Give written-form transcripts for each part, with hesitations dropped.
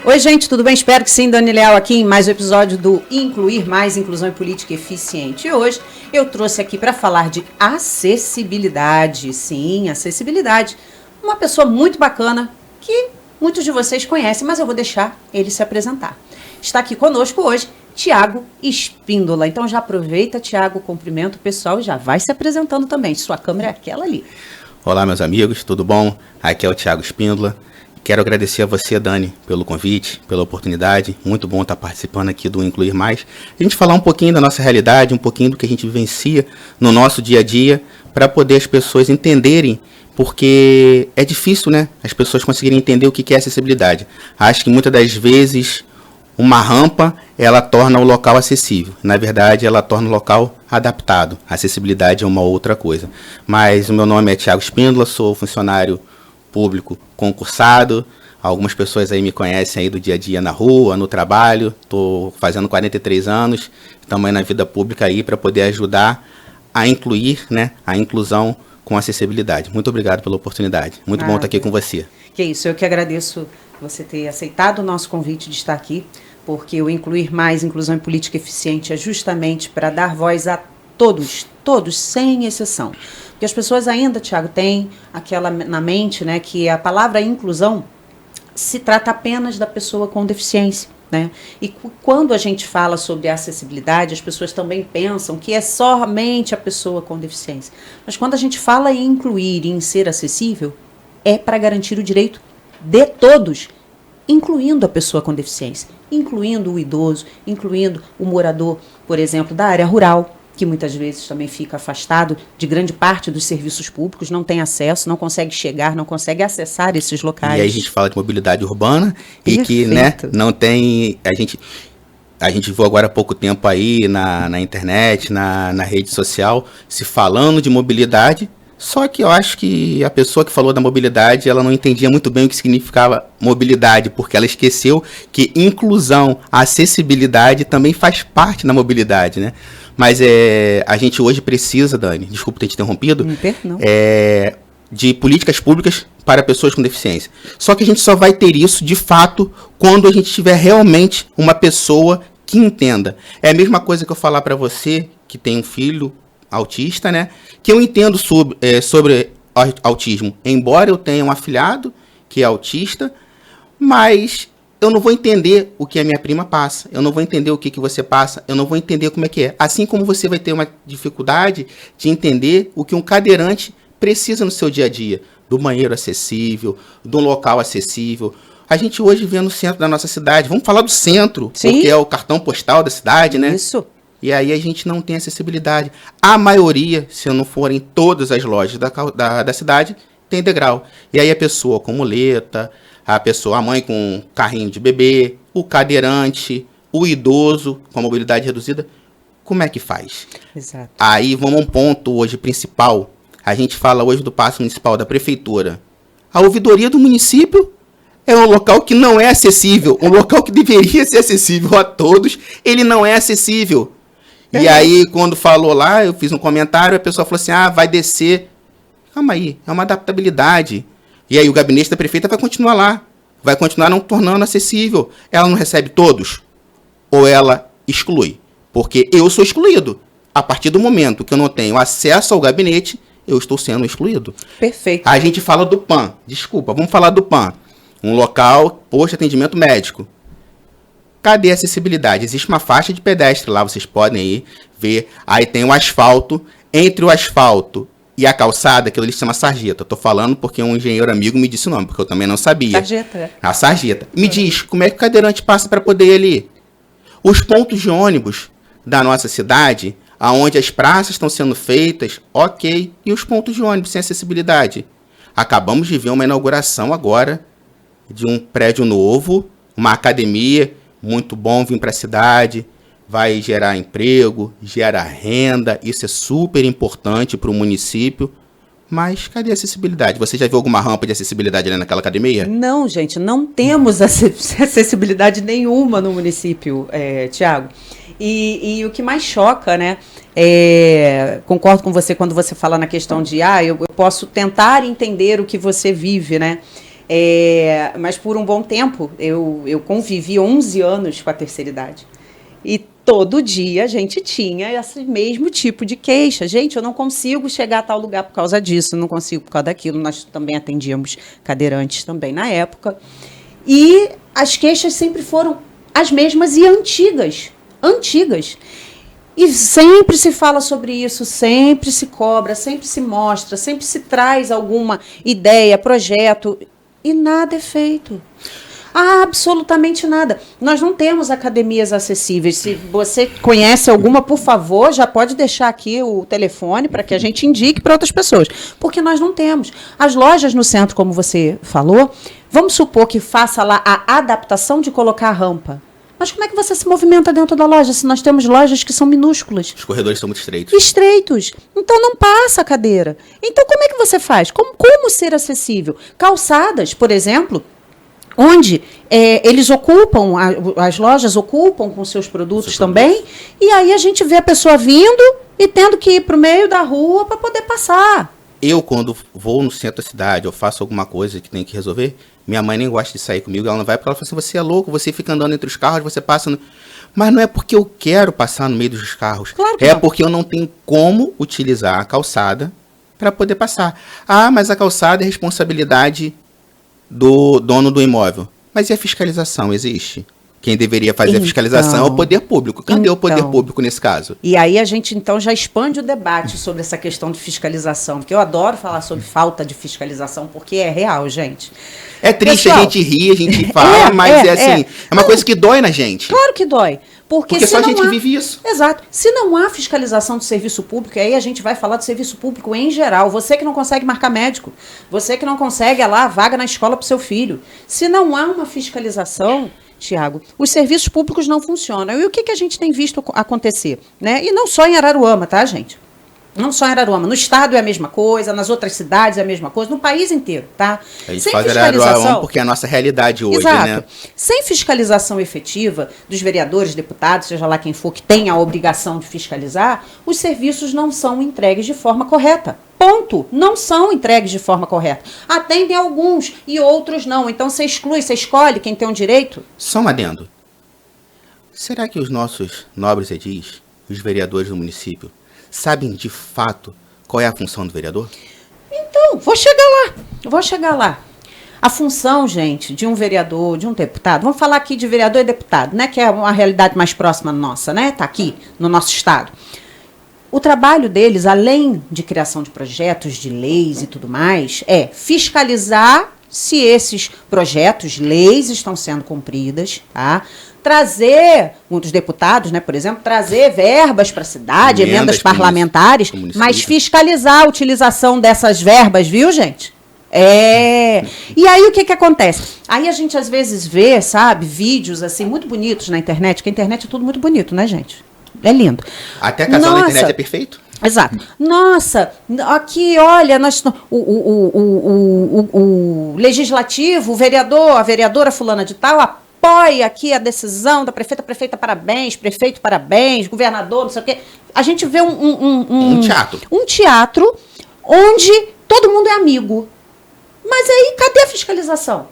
Oi, gente, tudo bem? Espero que sim. Dani Leal aqui em mais um episódio do Incluir Mais, Inclusão e Política Eficiente. E hoje eu trouxe aqui para falar de acessibilidade. Sim, acessibilidade. Uma pessoa muito bacana que muitos de vocês conhecem, mas eu vou deixar ele se apresentar. Está aqui conosco hoje Tiago Espíndola. Então já aproveita, Tiago, cumprimento o pessoal e já vai se apresentando também. Sua câmera é aquela ali. Olá, meus amigos, tudo bom? Aqui é o Tiago Espíndola. Quero agradecer a você, Dani, pelo convite, pela oportunidade. Muito bom estar participando aqui do Incluir Mais. A gente falar um pouquinho da nossa realidade, um pouquinho do que a gente vivencia no nosso dia a dia, para poder as pessoas entenderem, porque é difícil, né? As pessoas conseguirem entender o que é acessibilidade. Acho que muitas das vezes uma rampa, ela torna o local acessível. Na verdade, ela torna o local adaptado. A acessibilidade é uma outra coisa. Mas o meu nome é Tiago Espíndola, sou funcionário público concursado. Algumas pessoas aí me conhecem aí do dia a dia na rua, no trabalho. Estou fazendo 43 anos, estamos aí na vida pública aí para poder ajudar a incluir, né, a inclusão com acessibilidade. Muito obrigado pela oportunidade. Muito bom estar aqui com você. Que isso, eu que agradeço você ter aceitado o nosso convite de estar aqui, porque o Incluir Mais, Inclusão e Política Eficiente é justamente para dar voz a todos, sem exceção. Porque as pessoas ainda, Tiago, têm aquela na mente, né, que a palavra inclusão se trata apenas da pessoa com deficiência, né? E quando a gente fala sobre acessibilidade, as pessoas também pensam que é somente a pessoa com deficiência. Mas quando a gente fala em incluir e em ser acessível, é para garantir o direito de todos, incluindo a pessoa com deficiência, incluindo o idoso, incluindo o morador, por exemplo, da área rural, que muitas vezes também fica afastado de grande parte dos serviços públicos, não tem acesso, não consegue chegar, não consegue acessar esses locais. E aí a gente fala de mobilidade urbana. Perfeito. E que, né, não tem... A gente viu agora há pouco tempo aí na internet, na rede social, se falando de mobilidade, só que eu acho que a pessoa que falou da mobilidade, ela não entendia muito bem o que significava mobilidade, porque ela esqueceu que inclusão, acessibilidade também faz parte da mobilidade, né? Mas a gente hoje precisa, Dani, desculpa ter te interrompido, não. De políticas públicas para pessoas com deficiência. Só que a gente só vai ter isso, de fato, quando a gente tiver realmente uma pessoa que entenda. É a mesma coisa que eu falar para você, que tem um filho autista, né? Que eu entendo sobre autismo. Embora eu tenha um afilhado que é autista, mas eu não vou entender o que a minha prima passa, eu não vou entender o que você passa, eu não vou entender como é que é. Assim como você vai ter uma dificuldade de entender o que um cadeirante precisa no seu dia a dia, do banheiro acessível, de um local acessível. A gente hoje vê no centro da nossa cidade, vamos falar do centro, sim, porque é o cartão postal da cidade, né? Isso. E aí a gente não tem acessibilidade. A maioria, se não forem todas as lojas da cidade, tem degrau. E aí a pessoa com muleta, a mãe com carrinho de bebê, o cadeirante, o idoso com a mobilidade reduzida, como é que faz? Exato. Aí vamos a um ponto hoje principal. A gente fala hoje do passo municipal da prefeitura. A ouvidoria do município é um local que não é acessível. Um local que deveria ser acessível a todos, ele não é acessível. E aí, quando falou lá, eu fiz um comentário, a pessoa falou assim, vai descer. Calma aí, é uma adaptabilidade. E aí o gabinete da prefeita vai continuar lá. Vai continuar não tornando acessível. Ela não recebe todos? Ou ela exclui? Porque eu sou excluído. A partir do momento que eu não tenho acesso ao gabinete, eu estou sendo excluído. Perfeito. A gente fala do PAN. Desculpa, vamos falar do PAN. Um local, posto de atendimento médico. Cadê a acessibilidade? Existe uma faixa de pedestre lá, vocês podem aí ver. Aí tem o asfalto. Entre o asfalto e a calçada, aquilo ali se chama sarjeta. Eu tô falando porque um engenheiro amigo me disse o nome, porque eu também não sabia. Sarjeta. A sarjeta. Me diz, como é que o cadeirante passa para poder ir ali? Os pontos de ônibus da nossa cidade, aonde as praças estão sendo feitas, ok. E os pontos de ônibus sem acessibilidade? Acabamos de ver uma inauguração agora de um prédio novo, uma academia. Muito bom vir para a cidade, vai gerar emprego, gera renda, isso é super importante para o município. Mas cadê a acessibilidade? Você já viu alguma rampa de acessibilidade ali naquela academia? Não, gente, não temos acessibilidade nenhuma no município, Tiago. E o que mais choca, né? Concordo com você quando você fala na questão de eu posso tentar entender o que você vive, né? Mas por um bom tempo, eu convivi 11 anos com a terceira idade. E todo dia a gente tinha esse mesmo tipo de queixa. Gente, eu não consigo chegar a tal lugar por causa disso, não consigo por causa daquilo. Nós também atendíamos cadeirantes também na época. E as queixas sempre foram as mesmas e antigas. Antigas. E sempre se fala sobre isso, sempre se cobra, sempre se mostra, sempre se traz alguma ideia, projeto, e nada é feito. Absolutamente nada. Nós não temos academias acessíveis. Se você conhece alguma, por favor, já pode deixar aqui o telefone para que a gente indique para outras pessoas. Porque nós não temos. As lojas no centro, como você falou, vamos supor que faça lá a adaptação de colocar a rampa. Mas como é que você se movimenta dentro da loja se nós temos lojas que são minúsculas? Os corredores são muito estreitos. Estreitos. Então não passa a cadeira. Então como é que você faz? Como ser acessível? Calçadas, por exemplo, onde eles ocupam, as lojas ocupam com seus produtos também, e aí a gente vê a pessoa vindo e tendo que ir para o meio da rua para poder passar. Eu, quando vou no centro da cidade, eu faço alguma coisa que tem que resolver, minha mãe nem gosta de sair comigo, ela não vai, porque ela fala assim, você é louco, você fica andando entre os carros, você passa... Mas não é porque eu quero passar no meio dos carros, claro que é não. porque eu não tenho como utilizar a calçada para poder passar. Ah, mas a calçada é responsabilidade do dono do imóvel. Mas e a fiscalização? Existe? Quem deveria fazer a fiscalização é o poder público. Cadê o poder público nesse caso? E aí a gente, então, já expande o debate sobre essa questão de fiscalização, porque eu adoro falar sobre falta de fiscalização, porque é real, gente. É triste, pessoal, a gente ri, a gente fala, mas é uma coisa que dói na gente. Claro que dói. Porque só a gente vive isso. Exato. Se não há fiscalização do serviço público, aí a gente vai falar do serviço público em geral. Você que não consegue marcar médico, você que não consegue a vaga na escola para o seu filho. Se não há uma fiscalização, Tiago, os serviços públicos não funcionam. E o que a gente tem visto acontecer? Né? E não só em Araruama, tá, gente? Não só em Araruama. No estado é a mesma coisa, nas outras cidades é a mesma coisa, no país inteiro, tá? A gente faz Araruama porque é a nossa realidade hoje, exato, né? Sem fiscalização efetiva dos vereadores, deputados, seja lá quem for que tenha a obrigação de fiscalizar, os serviços não são entregues de forma correta. Ponto. Não são entregues de forma correta. Atendem alguns e outros não. Então você exclui, você escolhe quem tem um direito. Só um adendo. Será que os nossos nobres edis, os vereadores do município, sabem de fato qual é a função do vereador? Então, vou chegar lá. A função, gente, de um vereador, de um deputado, vamos falar aqui de vereador e deputado, né, que é uma realidade mais próxima nossa, né, tá aqui no nosso estado. O trabalho deles, além de criação de projetos, de leis e tudo mais, é fiscalizar se esses projetos, leis estão sendo cumpridas, tá? Trazer, muitos deputados, né, por exemplo, trazer verbas para a cidade, emendas parlamentares, mas fiscalizar a utilização dessas verbas, viu, gente? E aí o que acontece? Aí a gente às vezes vê, sabe, vídeos assim muito bonitos na internet, que a internet é tudo muito bonito, né, gente? É lindo. Até casal na internet é perfeito? Exato. Nossa, aqui, olha, o legislativo, o vereador, a vereadora fulana de tal, apoia aqui a decisão da prefeita parabéns, prefeito parabéns, governador, não sei o quê. A gente vê um teatro. Um teatro onde todo mundo é amigo. Mas aí, cadê a fiscalização?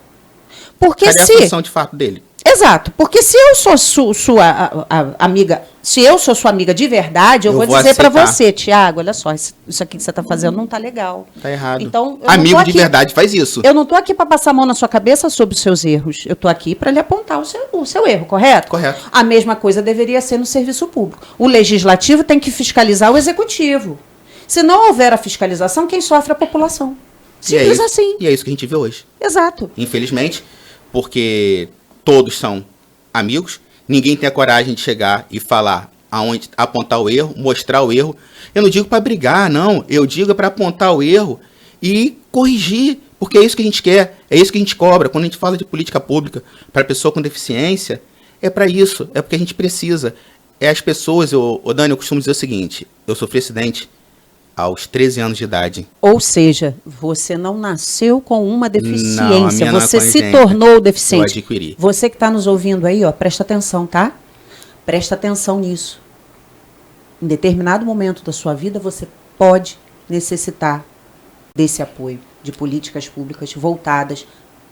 Porque cadê a função de fato dele? Exato, porque se eu sou sua amiga, se eu sou sua amiga de verdade, eu vou dizer para você, Tiago, olha só, isso aqui que você está fazendo não está legal. Está errado. Então, amigo de verdade faz isso. Eu não estou aqui para passar a mão na sua cabeça sobre os seus erros. Eu estou aqui para lhe apontar o seu erro, correto? Correto. A mesma coisa deveria ser no serviço público. O legislativo tem que fiscalizar o executivo. Se não houver a fiscalização, quem sofre é a população. Simples assim. E é isso que a gente vê hoje. Exato. Infelizmente, porque todos são amigos, ninguém tem a coragem de chegar e falar aonde apontar o erro, mostrar o erro. Eu não digo para brigar, não. Eu digo para apontar o erro e corrigir, porque é isso que a gente quer, é isso que a gente cobra. Quando a gente fala de política pública para pessoa com deficiência, é para isso, é porque a gente precisa. É as pessoas, Dani, eu costumo dizer o seguinte, eu sofri acidente aos 13 anos de idade. Ou seja, você não nasceu com uma deficiência, não, você se tornou deficiente. Eu adquiri. Você que está nos ouvindo aí, ó, presta atenção, tá? Presta atenção nisso. Em determinado momento da sua vida, você pode necessitar desse apoio, de políticas públicas voltadas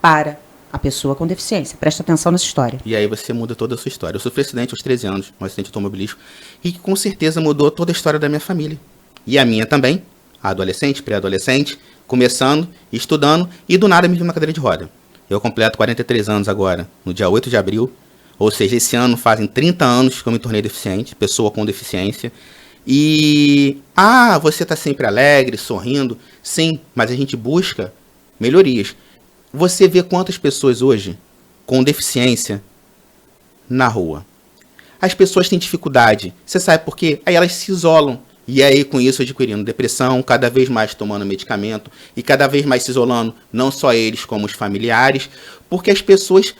para a pessoa com deficiência. Presta atenção nessa história. E aí você muda toda a sua história. Eu sofri um acidente aos 13 anos, um acidente automobilístico, e que com certeza mudou toda a história da minha família. E a minha também, adolescente, pré-adolescente, começando, estudando, e do nada me vi na cadeira de roda. Eu completo 43 anos agora, no dia 8 de abril, ou seja, esse ano fazem 30 anos que eu me tornei deficiente, pessoa com deficiência. E, você está sempre alegre, sorrindo. Sim, mas a gente busca melhorias. Você vê quantas pessoas hoje com deficiência na rua. As pessoas têm dificuldade. Você sabe por quê? Aí elas se isolam. E aí, com isso, adquirindo depressão, cada vez mais tomando medicamento e cada vez mais se isolando, não só eles, como os familiares, porque as pessoas,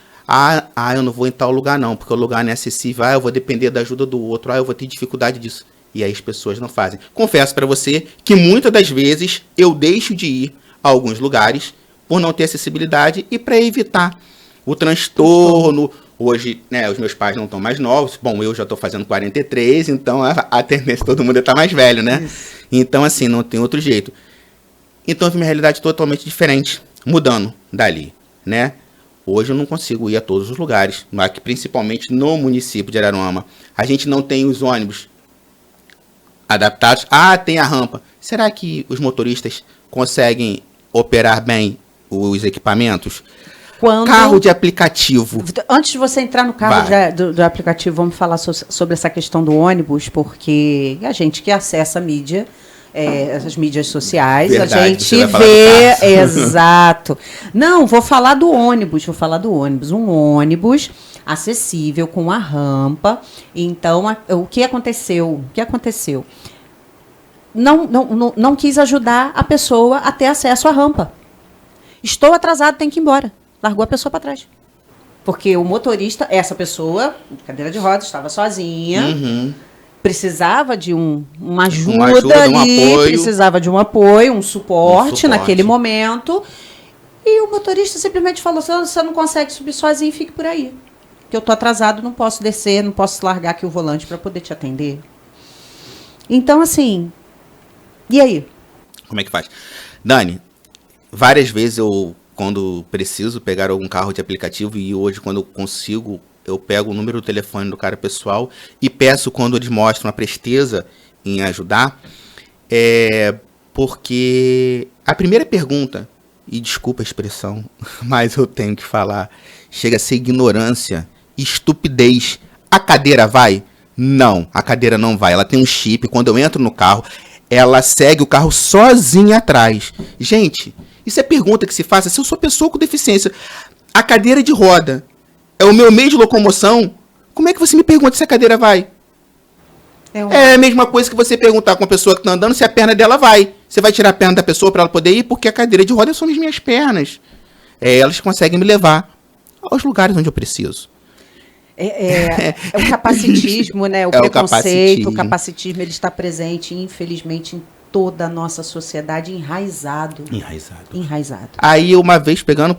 eu não vou em tal lugar não, porque o lugar não é acessível, eu vou depender da ajuda do outro, eu vou ter dificuldade disso. E aí as pessoas não fazem. Confesso para você que muitas das vezes eu deixo de ir a alguns lugares por não ter acessibilidade e para evitar o transtorno. Hoje, né, os meus pais não estão mais novos. Bom, eu já estou fazendo 43, então a tendência todo mundo é estar mais velho, né? Isso. Então, assim, não tem outro jeito. Então, eu vi minha realidade totalmente diferente, mudando dali, né? Hoje eu não consigo ir a todos os lugares, mas principalmente no município de Araruama. A gente não tem os ônibus adaptados. Tem a rampa. Será que os motoristas conseguem operar bem os equipamentos? Carro de aplicativo. Antes de você entrar no carro do aplicativo, vamos falar sobre essa questão do ônibus, porque a gente que acessa a mídia, as mídias sociais, verdade, a gente vê... Exato. Não, vou falar do ônibus. Um ônibus acessível, com a rampa. Então, o que aconteceu? Não quis ajudar a pessoa a ter acesso à rampa. Estou atrasado, tem que ir embora. Largou a pessoa para trás. Porque o motorista, essa pessoa, cadeira de rodas, estava sozinha, precisava de uma ajuda ali, precisava de um apoio, um suporte naquele momento. E o motorista simplesmente falou assim, você não consegue subir sozinho, fique por aí. Que eu estou atrasado, não posso descer, não posso largar aqui o volante para poder te atender. Então, assim, e aí? Como é que faz? Dani, várias vezes quando preciso pegar algum carro de aplicativo, e hoje quando eu consigo, eu pego o número do telefone do cara pessoal e peço quando eles mostram a presteza em ajudar, porque a primeira pergunta, e desculpa a expressão, mas eu tenho que falar, chega a ser ignorância, estupidez. A cadeira vai? Não, a cadeira não vai. Ela tem um chip, quando eu entro no carro, ela segue o carro sozinha atrás. Gente, isso é pergunta que se faça. Se eu sou pessoa com deficiência, a cadeira de roda é o meu meio de locomoção, como é que você me pergunta se a cadeira vai? É a mesma coisa que você perguntar com uma pessoa que está andando se a perna dela vai. Você vai tirar a perna da pessoa para ela poder ir, porque a cadeira de roda são as minhas pernas. Elas conseguem me levar aos lugares onde eu preciso. O capacitismo, né? O preconceito, o capacitismo, ele está presente, infelizmente, em toda a nossa sociedade, enraizado. Aí, uma vez chegando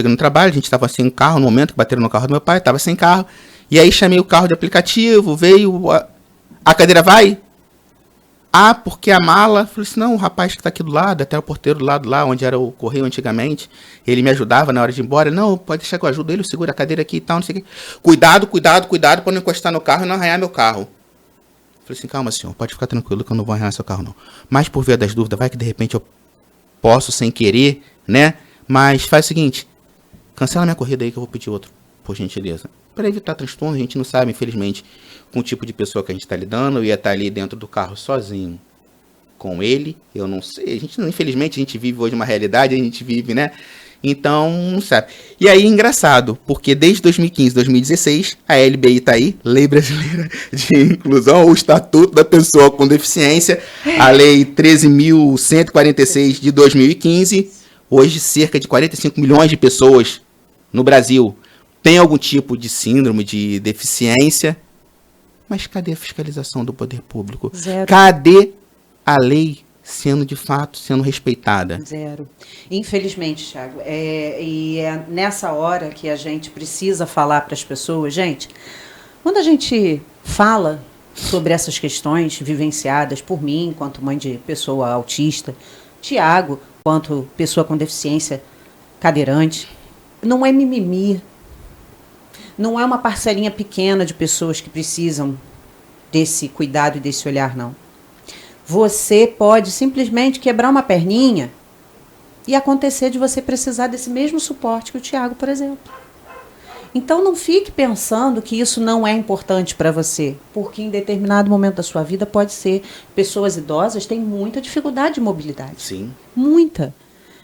no trabalho, a gente estava sem carro, no momento que bateram no carro do meu pai, estava sem carro, e aí chamei o carro de aplicativo, veio, a cadeira vai? Porque a mala, falei assim, não, o rapaz que está aqui do lado, até o porteiro do lado lá, onde era o correio antigamente, ele me ajudava na hora de ir embora, não, pode deixar que eu ajudo ele, eu seguro a cadeira aqui e tal, não sei o quê. Cuidado para não encostar no carro e não arranhar meu carro. Falei assim, calma senhor, pode ficar tranquilo que eu não vou arranhar seu carro não. Mas por via das dúvidas, vai que de repente eu posso sem querer, né? Mas faz o seguinte, cancela minha corrida aí que eu vou pedir outro, por gentileza. Para evitar transtorno, a gente não sabe, infelizmente, com o tipo de pessoa que a gente está lidando. Eu ia estar ali dentro do carro sozinho com ele, eu não sei. Infelizmente, a gente vive hoje uma realidade, a gente vive, né? Então, não sabe. E aí, engraçado, porque desde 2015, 2016, a LBI está aí, Lei Brasileira de Inclusão, o Estatuto da Pessoa com Deficiência, a Lei 13.146 de 2015, hoje cerca de 45 milhões de pessoas no Brasil tem algum tipo de síndrome de deficiência, mas cadê a fiscalização do poder público? Zero. Cadê a lei sendo de fato sendo respeitada? Zero. Infelizmente, Thiago. E é nessa hora que a gente precisa falar para as pessoas, gente, quando a gente fala sobre essas questões vivenciadas por mim, enquanto mãe de pessoa autista, Thiago, quanto pessoa com deficiência cadeirante, não é mimimi. Não é uma parcelinha pequena de pessoas que precisam desse cuidado e desse olhar, não. Você pode simplesmente quebrar uma perninha e acontecer de você precisar desse mesmo suporte que o Tiago, por exemplo. Então não fique pensando que isso não é importante para você, porque em determinado momento da sua vida pode ser. Pessoas idosas têm muita dificuldade de mobilidade. Sim. Muita.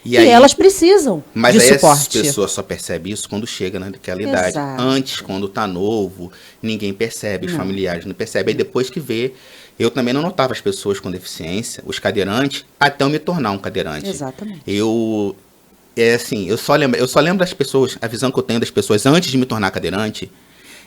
E aí, elas precisam mas de aí suporte. As pessoas só percebem isso quando chega naquela idade. Exato. Antes, quando tá novo, ninguém percebe, os familiares não percebem. Aí depois que vê, eu também não notava as pessoas com deficiência, os cadeirantes, até eu me tornar um cadeirante. Exatamente. Eu só lembro das pessoas, a visão que eu tenho das pessoas antes de me tornar cadeirante,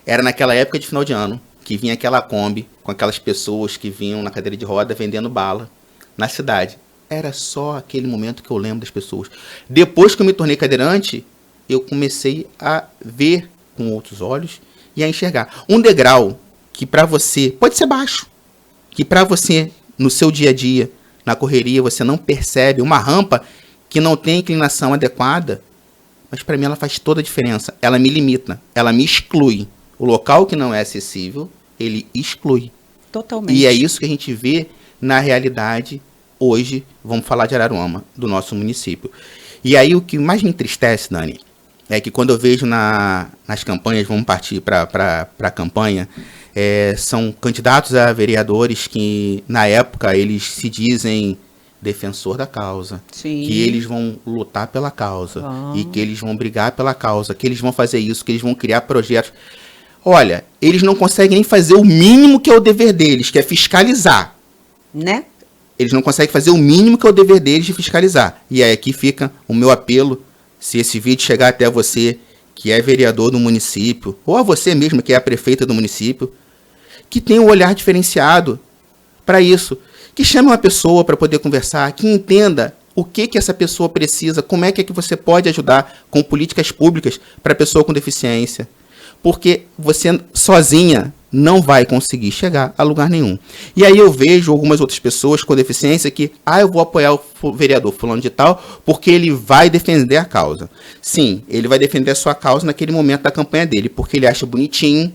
era naquela época de final de ano, que vinha aquela Kombi com aquelas pessoas que vinham na cadeira de roda vendendo bala na cidade. Era só aquele momento que eu lembro das pessoas. Depois que eu me tornei cadeirante, eu comecei a ver com outros olhos e a enxergar. Um degrau que para você pode ser baixo, que para você, no seu dia a dia, na correria, você não percebe, uma rampa que não tem inclinação adequada, mas para mim ela faz toda a diferença. Ela me limita, ela me exclui. O local que não é acessível, ele exclui. Totalmente. E é isso que a gente vê na realidade hoje, vamos falar de Araruama, do nosso município. E aí o que mais me entristece, Dani, é que quando eu vejo nas campanhas, vamos partir para a campanha, são candidatos a vereadores que, na época, eles se dizem defensor da causa. Sim. Que eles vão lutar pela causa, e que eles vão brigar pela causa, que eles vão fazer isso, que eles vão criar projetos. Olha, eles não conseguem nem fazer o mínimo que é o dever deles, que é fiscalizar. Né? Eles não conseguem fazer o mínimo que é o dever deles de fiscalizar. E aí aqui fica o meu apelo, se esse vídeo chegar até você, que é vereador do município, ou a você mesmo, que é a prefeita do município, que tenha um olhar diferenciado para isso. Que chame uma pessoa para poder conversar, que entenda o que essa pessoa precisa, como é que você pode ajudar com políticas públicas para a pessoa com deficiência. Porque você sozinha não vai conseguir chegar a lugar nenhum. E aí eu vejo algumas outras pessoas com deficiência que, eu vou apoiar o vereador fulano de tal, porque ele vai defender a causa. Sim, ele vai defender a sua causa naquele momento da campanha dele, porque ele acha bonitinho,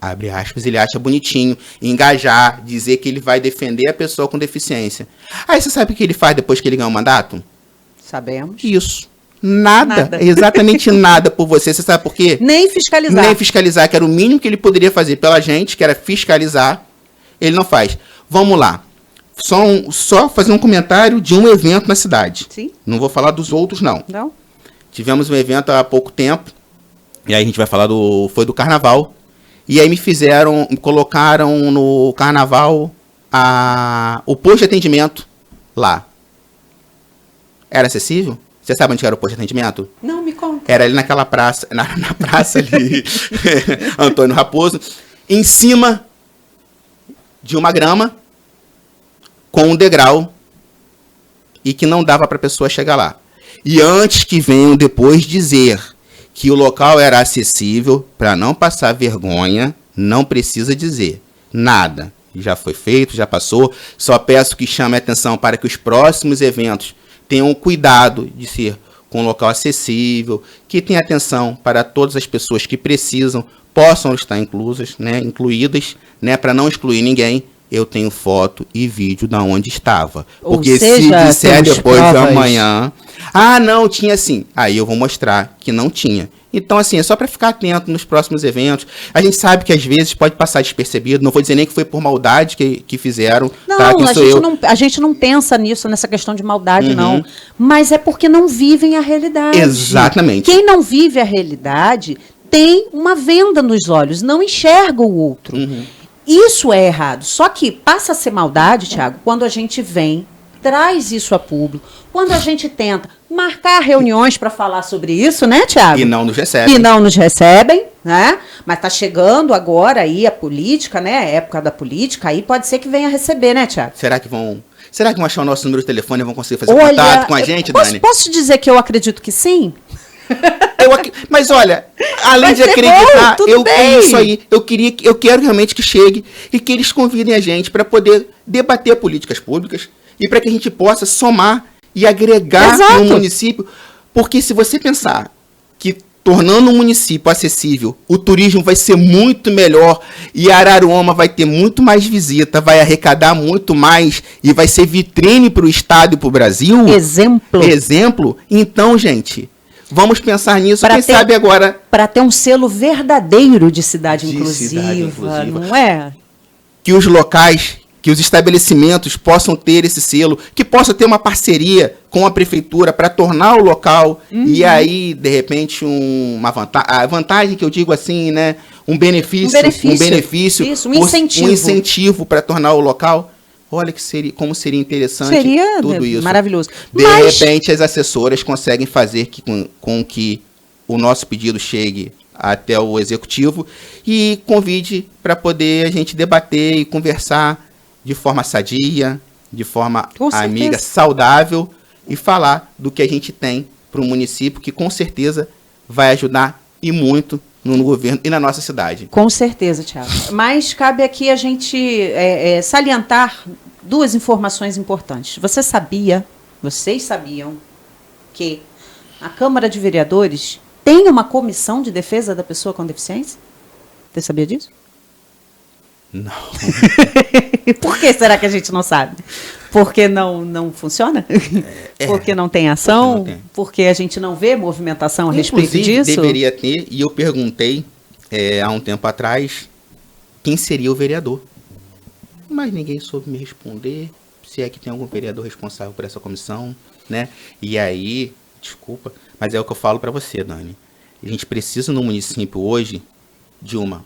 abre aspas, ele acha bonitinho, engajar, dizer que ele vai defender a pessoa com deficiência. Aí você sabe o que ele faz depois que ele ganha o mandato? Sabemos. Isso. Nada. Exatamente nada por você. Você sabe por quê? Nem fiscalizar. Nem fiscalizar, que era o mínimo que ele poderia fazer pela gente, que era fiscalizar. Ele não faz. Vamos lá. Só fazer um comentário de um evento na cidade. Sim. Não vou falar dos outros, não. Não? Tivemos um evento há pouco tempo. E aí a gente vai falar foi do carnaval. E aí me colocaram no carnaval o posto de atendimento lá. Era acessível? Você sabe onde era o posto de atendimento? Não, me conta. Era ali naquela praça, na praça ali, Antônio Raposo, em cima de uma grama, com um degrau, e que não dava para a pessoa chegar lá. E antes que venham depois dizer que o local era acessível, para não passar vergonha, não precisa dizer nada. Já foi feito, já passou. Só peço que chame a atenção para que os próximos eventos tenham cuidado de ser com um local acessível, que tenha atenção para todas as pessoas que precisam, possam estar incluídas, para não excluir ninguém. Eu tenho foto e vídeo de onde estava. Porque se disser depois de amanhã, não, tinha sim. Aí eu vou mostrar que não tinha. Então, assim, é só para ficar atento nos próximos eventos. A gente sabe que às vezes pode passar despercebido. Não vou dizer nem que foi por maldade que fizeram. Não, tá? a gente não pensa nisso, nessa questão de maldade, não. Mas é porque não vivem a realidade. Exatamente. Quem não vive a realidade tem uma venda nos olhos, não enxerga o outro. Isso é errado. Só que passa a ser maldade, Tiago, quando a gente vem, traz isso a público, quando a gente tenta marcar reuniões para falar sobre isso, né, Tiago? E não nos recebem. E não nos recebem, né? Mas tá chegando agora aí a política, né? A época da política, aí pode ser que venha receber, né, Tiago? Será que vão achar o nosso número de telefone e vão conseguir fazer contato com a gente, Dani? Posso dizer que eu acredito que sim? Mas olha, além de acreditar, é isso aí. Eu quero realmente que chegue e que eles convidem a gente para poder debater políticas públicas e para que a gente possa somar e agregar no município Porque se você pensar que tornando o município acessível, o turismo vai ser muito melhor e Araruama vai ter muito mais visita, vai arrecadar muito mais e vai ser vitrine para o estado e para o Brasil. Exemplo. Então, gente, vamos pensar nisso. Quem sabe agora... Para ter um selo verdadeiro de cidade inclusiva, não é? Que os locais... que os estabelecimentos possam ter esse selo, que possa ter uma parceria com a prefeitura para tornar o local, e aí, de repente, uma vantagem, a vantagem que eu digo assim, né, um benefício, isso, um incentivo para tornar o local. Olha como seria interessante tudo isso. Maravilhoso. De repente, as assessoras conseguem fazer com que o nosso pedido chegue até o executivo e convide para poder a gente debater e conversar de forma sadia, de forma amiga, saudável, e falar do que a gente tem para o município, que com certeza vai ajudar e muito no governo e na nossa cidade. Com certeza, Thiago. Mas cabe aqui a gente salientar duas informações importantes. Vocês sabiam que a Câmara de Vereadores tem uma comissão de defesa da pessoa com deficiência? Você sabia disso? Não. Por que será que a gente não sabe? Porque não funciona? Porque não tem ação? Porque a gente não vê movimentação a respeito disso? Deveria ter, e eu perguntei há um tempo atrás quem seria o vereador. Mas ninguém soube me responder, se é que tem algum vereador responsável por essa comissão, né? E aí, desculpa, mas é o que eu falo para você, Dani. A gente precisa no município hoje de uma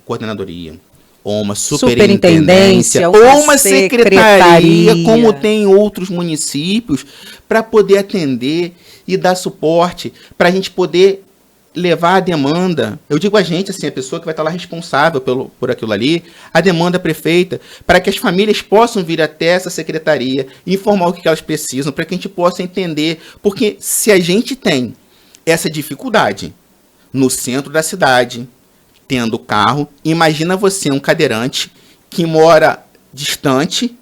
coordenadoria, ou uma superintendência, ou uma secretaria, como tem em outros municípios, para poder atender e dar suporte, para a gente poder levar a demanda. Eu digo a gente, assim, a pessoa que vai estar lá responsável por aquilo ali, a demanda prefeita, para que as famílias possam vir até essa secretaria e informar o que elas precisam, para que a gente possa entender. Porque se a gente tem essa dificuldade no centro da cidade, tendo carro, imagina você, um cadeirante que mora distante,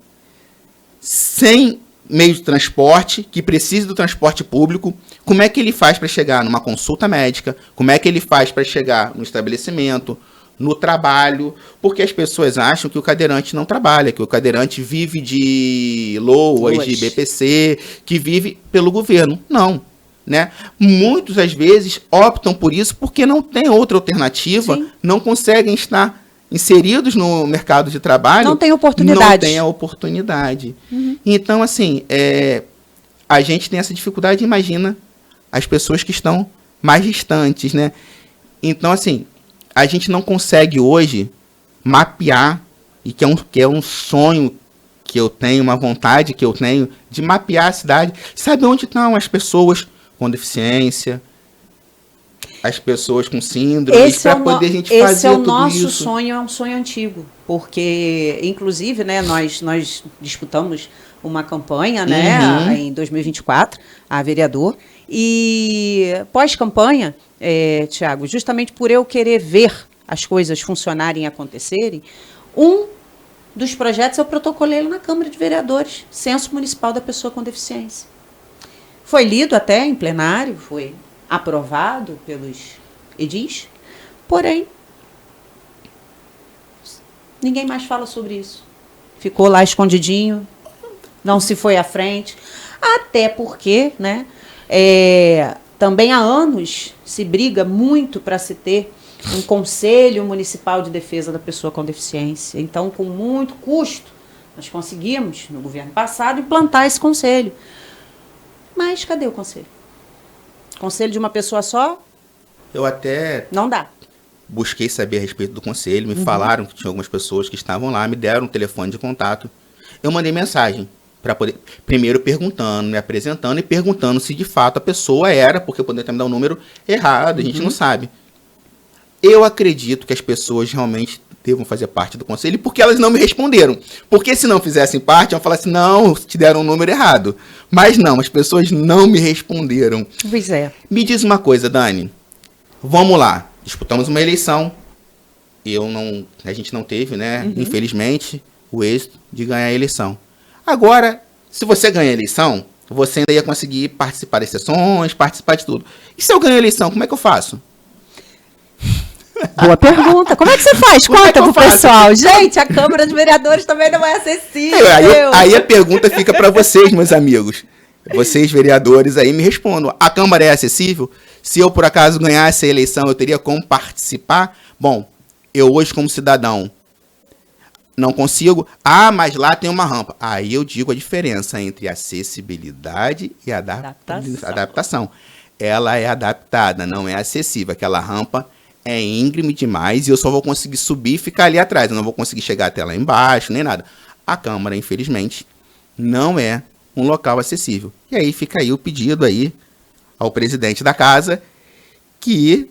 sem meio de transporte, que precisa do transporte público, como é que ele faz para chegar numa consulta médica, como é que ele faz para chegar no estabelecimento, no trabalho, porque as pessoas acham que o cadeirante não trabalha, que o cadeirante vive de LOAS, de BPC, que vive pelo governo. Não. Né? Muitos, às vezes, optam por isso porque não tem outra alternativa, sim, não conseguem estar inseridos no mercado de trabalho. Não tem oportunidade. Não tem a oportunidade. Uhum. Então, assim, a gente tem essa dificuldade, imagina as pessoas que estão mais distantes, né? Então, assim, a gente não consegue hoje mapear, e que é um sonho que eu tenho, uma vontade que eu tenho, de mapear a cidade, saber onde estão as pessoas com deficiência, as pessoas com síndrome, para poder a gente fazer tudo isso. Esse é o nosso sonho, é um sonho antigo, porque, inclusive, né, nós disputamos uma campanha, né, em 2024, a vereador, e pós-campanha, Thiago, justamente por eu querer ver as coisas funcionarem e acontecerem, um dos projetos eu protocolei na Câmara de Vereadores, Censo Municipal da Pessoa com Deficiência. Foi lido até em plenário, foi aprovado pelos edis, porém, ninguém mais fala sobre isso. Ficou lá escondidinho, não se foi à frente, até porque, né, também há anos se briga muito para se ter um Conselho Municipal de Defesa da Pessoa com Deficiência. Então, com muito custo, nós conseguimos, no governo passado, implantar esse conselho. Mas cadê o conselho? Conselho de uma pessoa só? Eu até... Não dá. Busquei saber a respeito do conselho, me falaram que tinha algumas pessoas que estavam lá, me deram um telefone de contato. Eu mandei mensagem, para poder, primeiro perguntando, me apresentando e perguntando se de fato a pessoa era, porque poderia me dar um número errado, a gente não sabe. Eu acredito que as pessoas realmente devam fazer parte do conselho, porque elas não me responderam. Porque se não fizessem parte, iam falar assim, não, te deram um número errado. Mas não, as pessoas não me responderam. Pois é. Me diz uma coisa, Dani. Vamos lá, disputamos uma eleição. A gente não teve, né, infelizmente, o êxito de ganhar a eleição. Agora, se você ganha a eleição, você ainda ia conseguir participar das sessões, participar de tudo. E se eu ganho a eleição, como é que eu faço? Boa pergunta. Como é que você faz? Conta pro pessoal. Gente, a Câmara de Vereadores também não é acessível. Aí a pergunta fica para vocês, meus amigos. Vocês, vereadores, aí me respondam. A Câmara é acessível? Se eu, por acaso, ganhasse a eleição, eu teria como participar? Bom, eu hoje, como cidadão, não consigo. Ah, mas lá tem uma rampa. Aí eu digo a diferença entre acessibilidade e adaptação. Ela é adaptada, não é acessível. Aquela rampa é íngreme demais e eu só vou conseguir subir e ficar ali atrás. Eu não vou conseguir chegar até lá embaixo, nem nada. A Câmara, infelizmente, não é um local acessível. E aí fica aí o pedido aí ao presidente da casa que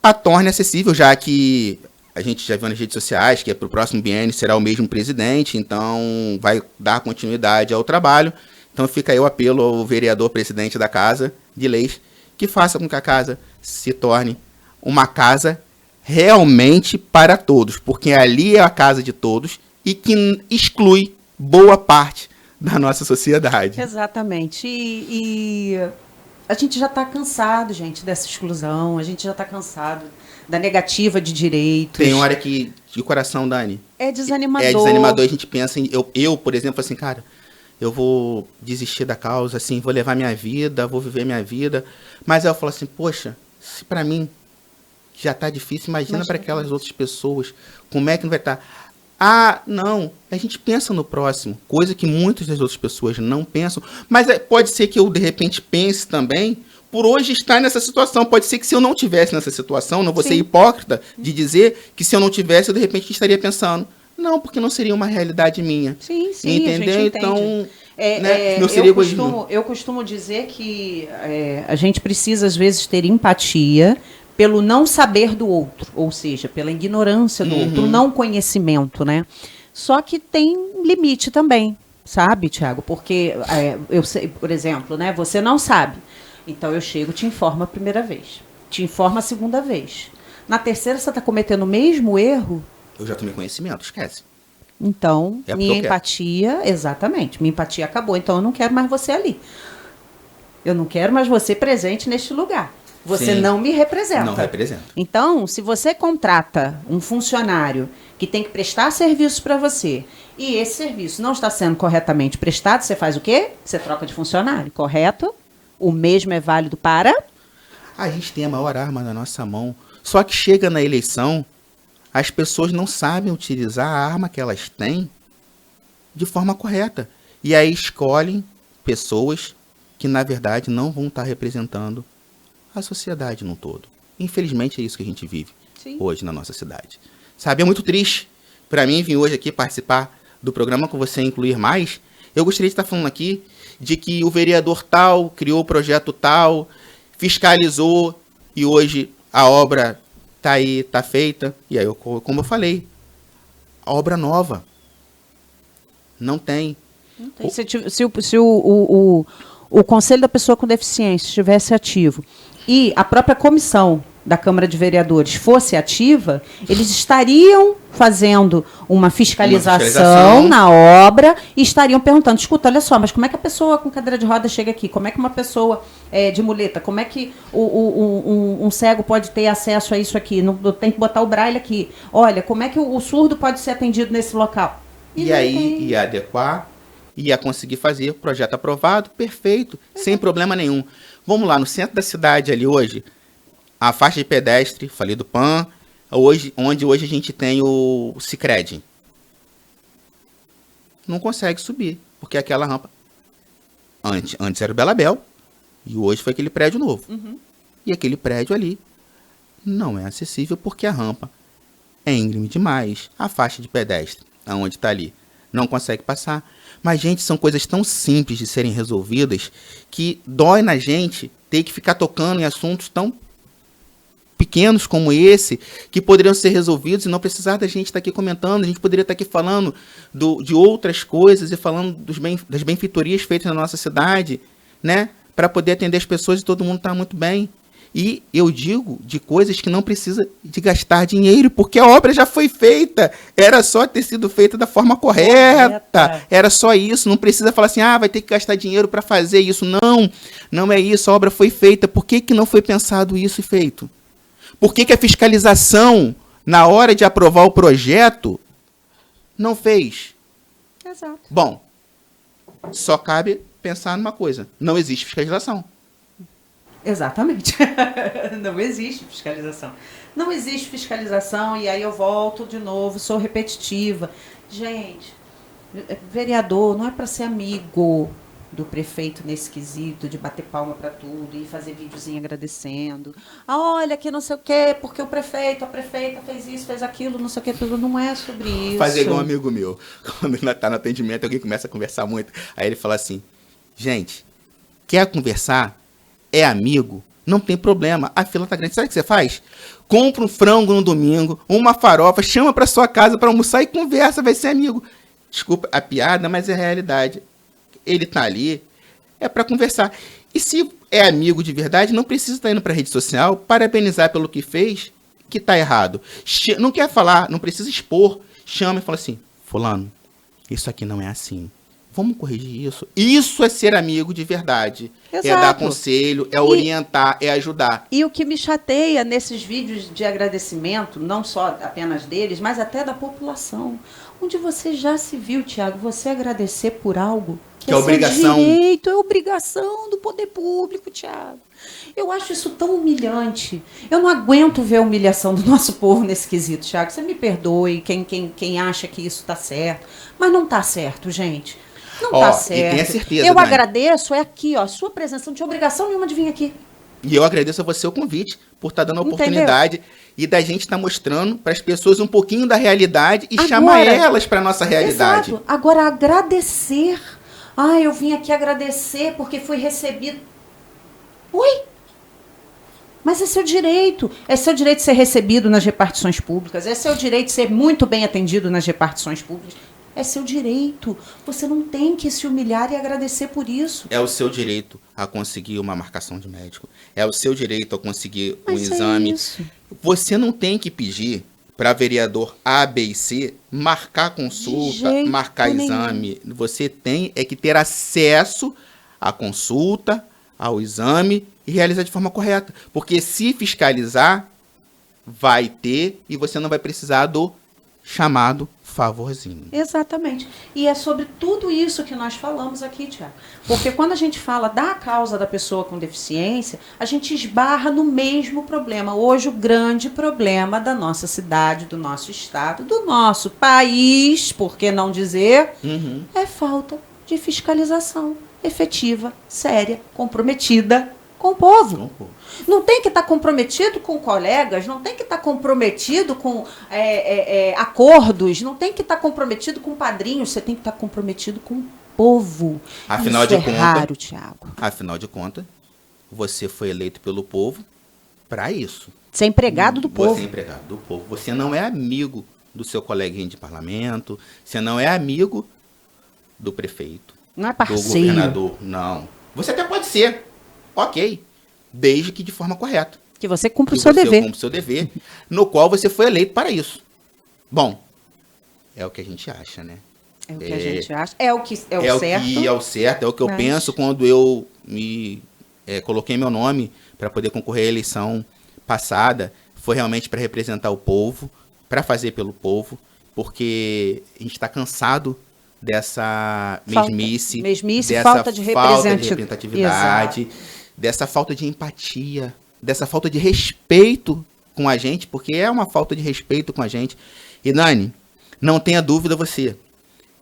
a torne acessível, já que a gente já viu nas redes sociais que para o próximo biênio será o mesmo presidente, então vai dar continuidade ao trabalho. Então fica aí o apelo ao vereador presidente da Casa de Leis que faça com que a casa se torne uma casa realmente para todos, porque ali é a casa de todos e que exclui boa parte da nossa sociedade. Exatamente. E a gente já está cansado, gente, dessa exclusão, a gente já está cansado da negativa de direitos. Tem hora que o coração, Dani, é desanimador. É desanimador, a gente pensa em... Eu, por exemplo, assim, cara, eu vou desistir da causa, assim, vou levar minha vida, vou viver minha vida. Mas aí eu falo assim, poxa, se para mim já tá difícil, imagina para aquelas outras pessoas, como é que não vai estar? Ah, não, a gente pensa no próximo, coisa que muitas das outras pessoas não pensam, mas pode ser que eu, de repente, pense também, por hoje estar nessa situação, pode ser que se eu não tivesse nessa situação, não vou ser hipócrita de dizer que se eu não tivesse, eu, de repente, estaria pensando, não, porque não seria uma realidade minha. Sim, entendeu? A gente então... eu costumo dizer que a gente precisa, às vezes, ter empatia pelo não saber do outro, ou seja, pela ignorância do outro, não conhecimento, né? Só que tem limite também, sabe, Tiago? Porque eu sei, por exemplo, né? Você não sabe. Então eu chego, te informo a primeira vez, te informo a segunda vez. Na terceira você está cometendo o mesmo erro. Eu já tomei conhecimento, esquece. Então, minha empatia, exatamente, minha empatia acabou, então eu não quero mais você ali. Eu não quero mais você presente neste lugar. Você não me representa. Não representa. Então, se você contrata um funcionário que tem que prestar serviço para você e esse serviço não está sendo corretamente prestado, você faz o quê? Você troca de funcionário, correto? O mesmo é válido para... A gente tem a maior arma na nossa mão. Só que chega na eleição, as pessoas não sabem utilizar a arma que elas têm de forma correta. E aí escolhem pessoas que, na verdade, não vão estar representando a sociedade no todo. Infelizmente é isso que a gente vive hoje na nossa cidade. Sabe, é muito triste para mim vir hoje aqui participar do programa com você Incluir Mais. Eu gostaria de estar falando aqui de que o vereador tal criou o projeto tal, fiscalizou e hoje a obra tá aí, tá feita. E aí, como eu falei, a obra nova não tem. Não tem. Se o Conselho da Pessoa com Deficiência estivesse ativo e a própria comissão da Câmara de Vereadores fosse ativa, eles estariam fazendo uma fiscalização na obra e estariam perguntando, escuta, olha só, mas como é que a pessoa com cadeira de roda chega aqui? Como é que uma pessoa de muleta, como é que um cego pode ter acesso a isso aqui? Não, tem que botar o braille aqui. Olha, como é que o surdo pode ser atendido nesse local? E aí ia adequar, ia conseguir fazer o projeto aprovado, perfeito, sem problema nenhum. Vamos lá, no centro da cidade ali hoje, a faixa de pedestre, falei do PAN, onde hoje a gente tem o Sicredi. Não consegue subir, porque aquela rampa... Antes era o Belabel, e hoje foi aquele prédio novo. E aquele prédio ali não é acessível porque a rampa é íngreme demais. A faixa de pedestre, aonde está ali, não consegue passar. Mas, gente, são coisas tão simples de serem resolvidas que dói na gente ter que ficar tocando em assuntos tão pequenos como esse, que poderiam ser resolvidos e não precisar da gente estar aqui comentando. A gente poderia estar aqui falando de outras coisas e falando das benfeitorias feitas na nossa cidade, né? Para poder atender as pessoas e todo mundo estar muito bem. E eu digo de coisas que não precisa de gastar dinheiro, porque a obra já foi feita. Era só ter sido feita da forma correta. Era só isso. Não precisa falar assim, vai ter que gastar dinheiro para fazer isso. Não, não é isso. A obra foi feita. Por que não foi pensado isso e feito? Por que a fiscalização, na hora de aprovar o projeto, não fez? Exato. Bom, só cabe pensar numa coisa. Não existe fiscalização. Exatamente. Não existe fiscalização. Não existe fiscalização e aí eu volto de novo, sou repetitiva. Gente, vereador não é para ser amigo do prefeito nesse quesito de bater palma para tudo e fazer videozinho agradecendo. Olha que não sei o quê, porque o prefeito, a prefeita fez isso, fez aquilo, não sei o quê, tudo. Não é sobre isso. Fazer igual um amigo meu. Quando ele está no atendimento, alguém começa a conversar muito. Aí ele fala assim, gente, quer conversar? É amigo? Não tem problema. A fila tá grande. Sabe o que você faz? Compra um frango no domingo, uma farofa, chama para sua casa para almoçar e conversa, vai ser amigo. Desculpa a piada, mas é a realidade. Ele tá ali, é para conversar. E se é amigo de verdade, não precisa estar indo para a rede social, parabenizar pelo que fez, que tá errado. Não quer falar, não precisa expor. Chama e fala assim, fulano, isso aqui não é assim. Vamos corrigir isso. Isso é ser amigo de verdade. Exato. É dar conselho, é orientar, é ajudar. E o que me chateia nesses vídeos de agradecimento, não só apenas deles, mas até da população, onde você já se viu, Tiago, você agradecer por algo que é obrigação. Direito, é obrigação do poder público, Tiago. Eu acho isso tão humilhante. Eu não aguento ver a humilhação do nosso povo nesse quesito, Tiago. Você me perdoe, quem acha que isso está certo, mas não está certo, gente. Não tá certo. E tenha certeza, eu Dani, agradeço, é aqui, ó, sua presença, não tinha obrigação nenhuma de vir aqui. E eu agradeço a você o convite, por estar dando a oportunidade e da gente estar mostrando para as pessoas um pouquinho da realidade e chamar elas para a nossa realidade. Exato. Agora, agradecer. Eu vim aqui agradecer porque fui recebido. Oi? Mas é seu direito. É seu direito de ser recebido nas repartições públicas. É seu direito de ser muito bem atendido nas repartições públicas. É seu direito. Você não tem que se humilhar e agradecer por isso. É o seu direito a conseguir uma marcação de médico. É o seu direito a conseguir um exame. Isso. Você não tem que pedir para vereador A, B e C marcar consulta, marcar exame. Você tem que ter acesso à consulta, ao exame e realizar de forma correta. Porque se fiscalizar, vai ter e você não vai precisar do chamado favorzinho. Exatamente. E é sobre tudo isso que nós falamos aqui, Tiago. Porque quando a gente fala da causa da pessoa com deficiência, a gente esbarra no mesmo problema. Hoje, o grande problema da nossa cidade, do nosso estado, do nosso país, por que não dizer, é falta de fiscalização efetiva, séria, comprometida com o povo. Não tem que estar comprometido com colegas, não tem que estar comprometido com acordos, não tem que estar comprometido com padrinhos, você tem que estar comprometido com o povo. Afinal de contas, raro, Tiago. Afinal de contas, você foi eleito pelo povo para isso. Você é empregado do povo. Você é empregado do povo. Você não é amigo do seu coleguinha de parlamento, você não é amigo do prefeito. Não é parceiro. Do governador, não. Você até pode ser, ok, desde que de forma correta. Que você cumpra o seu dever. Que você cumpra o seu dever, no qual você foi eleito para isso. Bom, é o que a gente acha, né? É o que a gente acha. É o que é o certo. É o certo, é o que eu penso quando eu me coloquei meu nome para poder concorrer à eleição passada. Foi realmente para representar o povo, para fazer pelo povo, porque a gente está cansado dessa mesmice, dessa falta de representatividade, dessa falta de empatia, dessa falta de respeito com a gente, porque é uma falta de respeito com a gente. E Dani, não tenha dúvida você,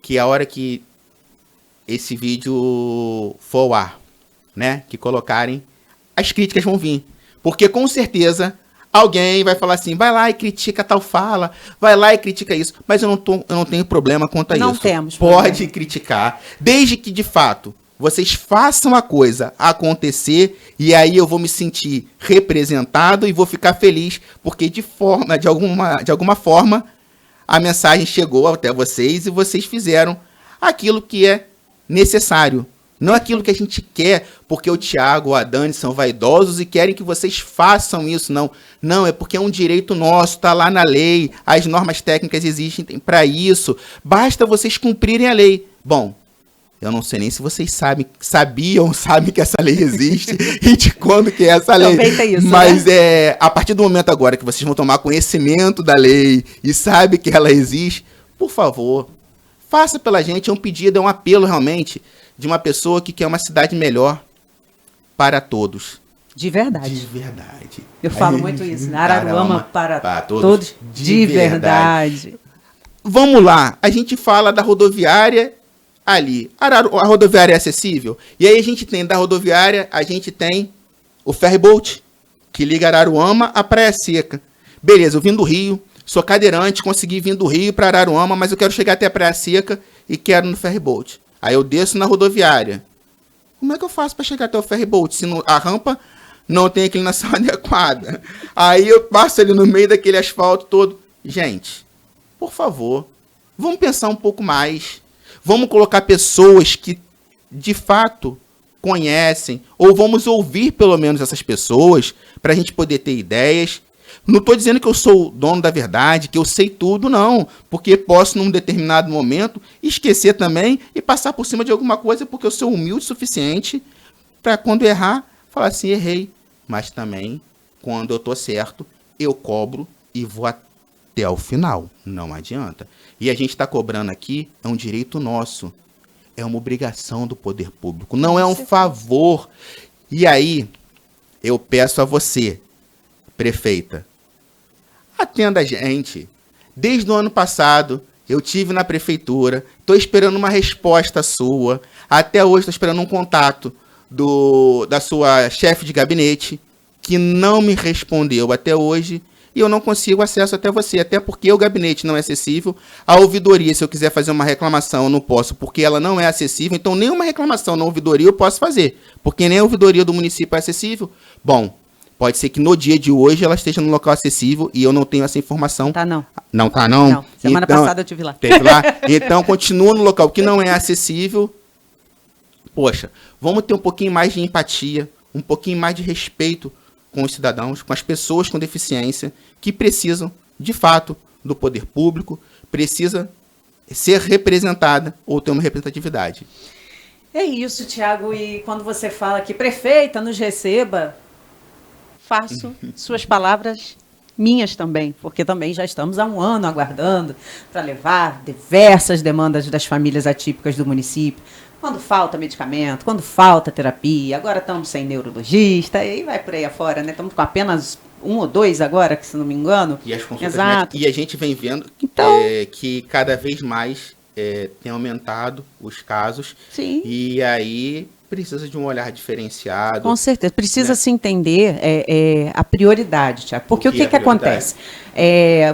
que a hora que esse vídeo for ao ar, né, que colocarem, as críticas vão vir. Porque com certeza alguém vai falar assim, vai lá e critica tal fala, vai lá e critica isso. Mas eu não tenho problema quanto a isso. Não temos Pode problema. Criticar, desde que de fato vocês façam a coisa acontecer e aí eu vou me sentir representado e vou ficar feliz, porque de alguma forma a mensagem chegou até vocês e vocês fizeram aquilo que é necessário Não é aquilo que a gente quer porque o Tiago ou a Dani são vaidosos e querem que vocês façam isso, não. Não, é porque é um direito nosso, está lá na lei, as normas técnicas existem para isso, basta vocês cumprirem a lei. Bom, eu não sei nem se vocês sabem que essa lei existe e de quando que é essa lei. Também tem isso, mas a partir do momento agora que vocês vão tomar conhecimento da lei e sabem que ela existe, por favor, faça pela gente, é um pedido, é um apelo realmente de uma pessoa que quer uma cidade melhor para todos. De verdade. De verdade. Eu falo muito isso, né? Araruama para todos de verdade. Vamos lá, a gente fala da rodoviária ali. A rodoviária é acessível? E aí a gente tem da rodoviária, a gente tem o ferryboat, que liga Araruama à Praia Seca. Beleza, eu vim do Rio, sou cadeirante, consegui vir do Rio para Araruama, mas eu quero chegar até a Praia Seca e quero no ferryboat. Aí eu desço na rodoviária. Como é que eu faço para chegar até o ferryboat se a rampa não tem inclinação adequada? Aí eu passo ali no meio daquele asfalto todo. Gente, por favor, vamos pensar um pouco mais. Vamos colocar pessoas que de fato conhecem, ou vamos ouvir pelo menos essas pessoas para a gente poder ter ideias. Não estou dizendo que eu sou o dono da verdade, que eu sei tudo, não. Porque posso, num determinado momento, esquecer também e passar por cima de alguma coisa, porque eu sou humilde o suficiente para, quando errar, falar assim, errei. Mas também, quando eu estou certo, eu cobro e vou até o final. Não adianta. E a gente está cobrando aqui, é um direito nosso. É uma obrigação do poder público. Não é um favor. E aí, eu peço a você, prefeita, atenda a gente. Desde o ano passado, eu tive na prefeitura, estou esperando uma resposta sua. Até hoje estou esperando um contato da sua chefe de gabinete, que não me respondeu até hoje, e eu não consigo acesso até você, até porque o gabinete não é acessível. A ouvidoria, se eu quiser fazer uma reclamação, eu não posso, porque ela não é acessível. Então, nenhuma reclamação na ouvidoria eu posso fazer, porque nem a ouvidoria do município é acessível. Bom, pode ser que no dia de hoje ela esteja no local acessível e eu não tenho essa informação. Tá, não. Não tá, não? Não. Semana passada eu estive lá. Teve lá? Então, continua no local que não é acessível. Poxa, vamos ter um pouquinho mais de empatia, um pouquinho mais de respeito com os cidadãos, com as pessoas com deficiência, que precisam, de fato, do poder público, precisa ser representada ou ter uma representatividade. É isso, Tiago. E quando você fala que prefeita nos receba, faço suas palavras minhas também, porque também já estamos há um ano aguardando para levar diversas demandas das famílias atípicas do município. Quando falta medicamento, quando falta terapia, agora estamos sem neurologista, e aí vai por aí afora, né? Estamos com apenas 1 ou 2 agora, que se não me engano. E as consultas Exato. E a gente vem vendo então, que cada vez mais tem aumentado os casos. Sim. E aí precisa de um olhar diferenciado. Com certeza. Precisa, né, se entender a prioridade, Tiago. Porque o que acontece?